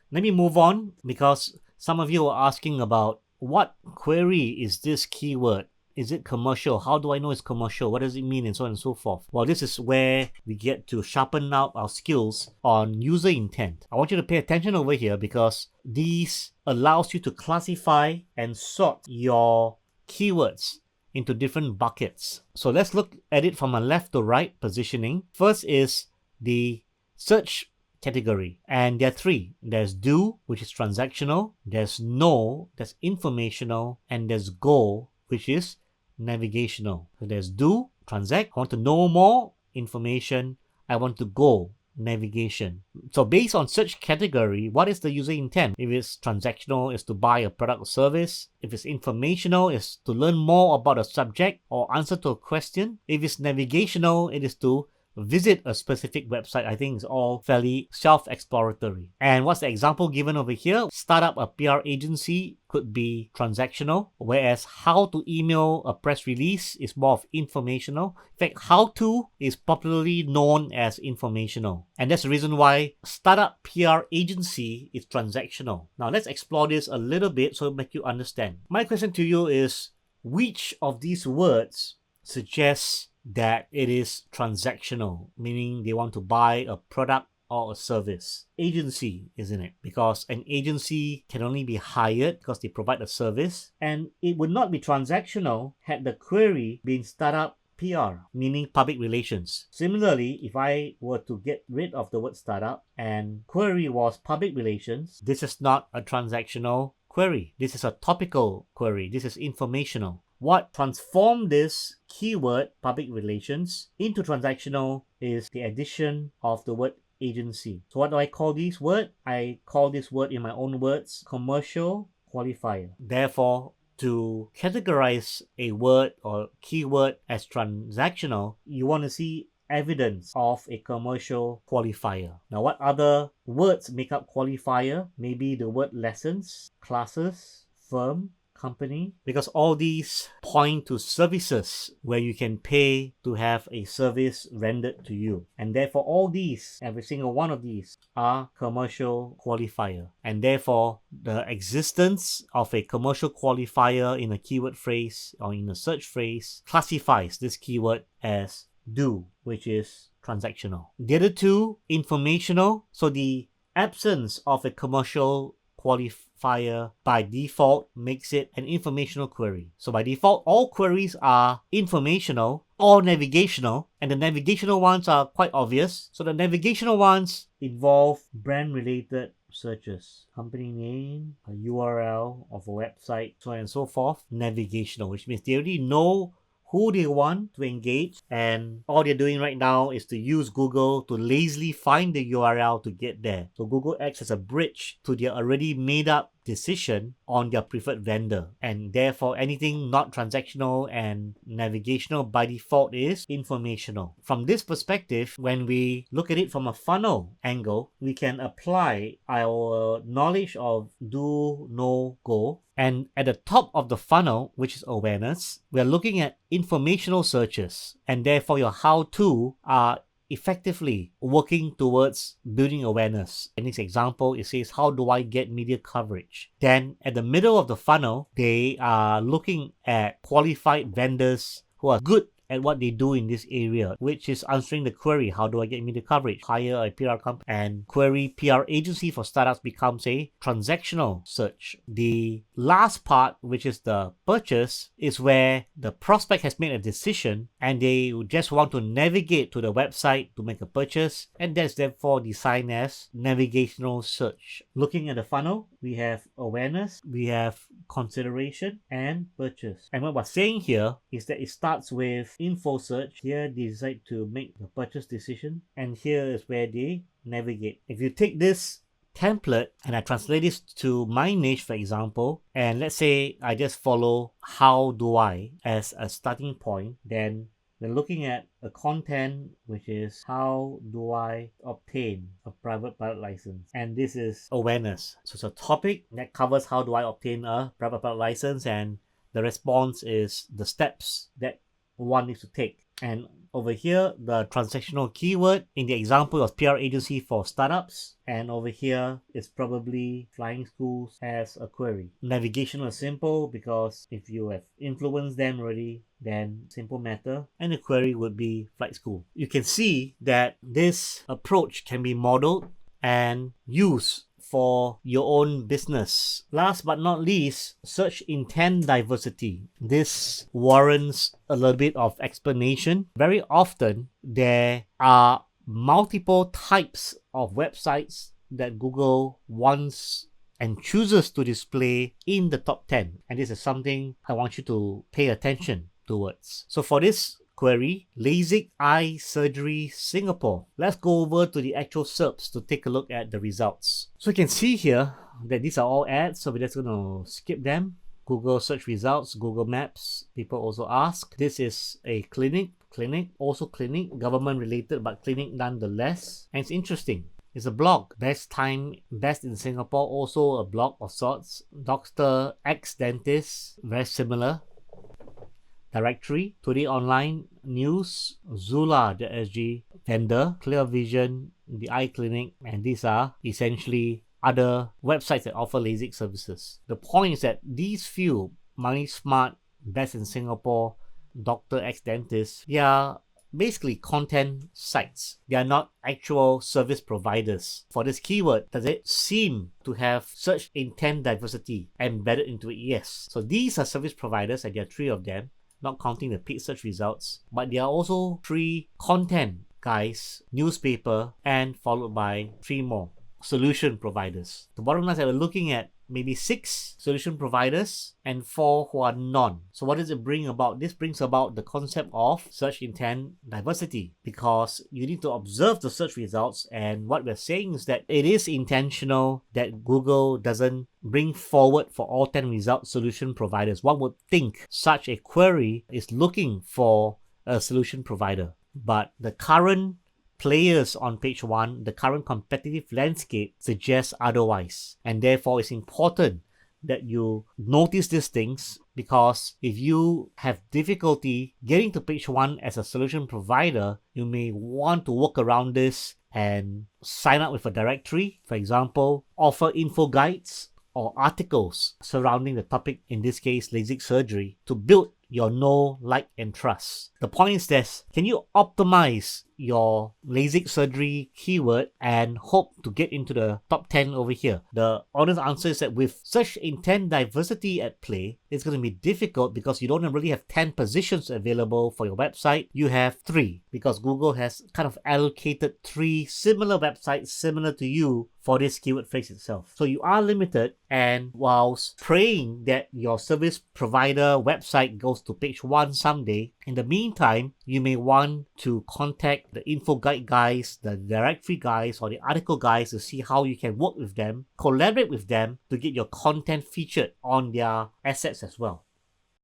Let me move on, because some of you are asking about what query is this keyword. Is it commercial? How do I know it's commercial? What does it mean? And so on and so forth. Well, this is where we get to sharpen out our skills on user intent. I want you to pay attention over here, because these allows you to classify and sort your keywords into different buckets. So let's look at it from a left to right positioning. First is the search category, and there are three. There's do, which is transactional, there's know, that's informational, and there's go, which is navigational. So there's do, transact, I want to know more, information, I want to go, navigation. So based on search category, what is the user intent? If it's transactional, it's to buy a product or service. If it's informational, it's to learn more about a subject or answer to a question. If it's navigational, it is to visit a specific website. I think it's all fairly self-exploratory. And what's the example given over here? Start up a PR agency could be transactional, whereas how to email a press release is more of informational. In fact, how to is popularly known as informational. And that's the reason why startup PR agency is transactional. Now let's explore this a little bit so make you understand. My question to you is, which of these words suggests that it is transactional, meaning they want to buy a product or a service? Agency, isn't it? Because an agency can only be hired because they provide a service, and it would not be transactional had the query been startup PR, meaning public relations. Similarly, if I were to get rid of the word startup and query was public relations, this is not a transactional query. This is a topical query. This is informational. What transformed this keyword, public relations, into transactional is the addition of the word agency. So what do I call this word? I call this word, in my own words, commercial qualifier. Therefore, to categorize a word or keyword as transactional, you want to see evidence of a commercial qualifier. Now, what other words make up qualifier? Maybe the word lessons, classes, firm, company, because all these point to services where you can pay to have a service rendered to you, and therefore all these, every single one of these, are commercial qualifier, and therefore the existence of a commercial qualifier in a keyword phrase or in a search phrase classifies this keyword as do, which is transactional. The other two, informational. So the absence of a commercial qualifier by default makes it an informational query. So by default, all queries are informational or navigational, and the navigational ones are quite obvious. So the navigational ones involve brand-related searches, company name, a URL of a website, so on and so forth. Navigational, which means they already know who they want to engage, and all they're doing right now is to use Google to lazily find the URL to get there. So Google acts as a bridge to their already made up decision on their preferred vendor, and therefore anything not transactional and navigational by default is informational. From this perspective, when we look at it from a funnel angle, we can apply our knowledge of do, know, go, and at the top of the funnel, which is awareness, we're looking at informational searches, and therefore your how-to are effectively working towards building awareness. In this example, it says, how do I get media coverage? Then at the middle of the funnel, they are looking at qualified vendors who are good at what they do in this area, which is answering the query, how do I get media coverage? Hire a PR company, and query PR agency for startups becomes a transactional search. The last part, which is the purchase, is where the prospect has made a decision and they just want to navigate to the website to make a purchase, and that's therefore defined as navigational search. Looking at the funnel, we have awareness, we have consideration, and purchase. And what we're saying here is that it starts with info search. Here they decide to make the purchase decision, and here is where they navigate. If you take this template and I translate this to my niche, for example, and let's say I just follow how do I as a starting point, then we're looking at a content which is how do I obtain a private pilot license, and this is awareness. So it's a topic that covers how do I obtain a private pilot license, and the response is the steps that one needs to take. And Over here, the transactional keyword. In the example of PR agency for startups. And over here, it's probably flying schools as a query. Navigational is simple because if you have influenced them already, then simple matter. And the query would be flight school. You can see that this approach can be modeled and used for your own business. Last but not least, search intent diversity. This warrants a little bit of explanation. Very often, there are multiple types of websites that Google wants and chooses to display in the top 10. And this is something I want you to pay attention towards. So for this query, LASIK eye surgery Singapore. Let's go over to the actual SERPs to take a look at the results. So you can see here that these are all ads, so we're just going to skip them. Google search results, Google Maps, people also ask. This is a clinic, also clinic, government related but clinic nonetheless. And it's interesting. It's a blog. Best in Singapore, also a blog of sorts. Dr. X Dentist, very similar. Directory, Today Online, News, Zula.sg, Vendor, Clear Vision, the Eye Clinic, and these are essentially other websites that offer LASIK services. The point is that these few, Money Smart, Best in Singapore, Dr. X Dentist, they are basically content sites. They are not actual service providers. For this keyword, does it seem to have search intent diversity embedded into it? Yes. So these are service providers, and there are 3 of them, not counting the paid search results, but there are also 3 content guys, newspaper, and followed by 3 more solution providers. The bottom line is that we're looking at maybe 6 solution providers and 4 who are none. So what does it bring about? This brings about the concept of search intent diversity, because you need to observe the search results, and what we're saying is that it is intentional that Google doesn't bring forward for all 10 result solution providers. One would think such a query is looking for a solution provider, but the current players on page 1, the current competitive landscape suggests otherwise. And therefore, it's important that you notice these things, because if you have difficulty getting to page 1 as a solution provider, you may want to work around this and sign up with a directory. For example, offer info guides or articles surrounding the topic, in this case, LASIK surgery, to build your know, like, and trust. The point is this: can you optimize your LASIK surgery keyword and hope to get into the top 10 over here? The honest answer is that with such intent diversity at play, it's going to be difficult, because you don't really have 10 positions available for your website. You have 3, because Google has kind of allocated 3 similar websites similar to you for this keyword phrase itself. So you are limited, and whilst praying that your service provider website goes to page 1 someday, in the meantime, you may want to contact the info guide guys, the directory guys, or the article guys to see how you can work with them, collaborate with them to get your content featured on their assets as well.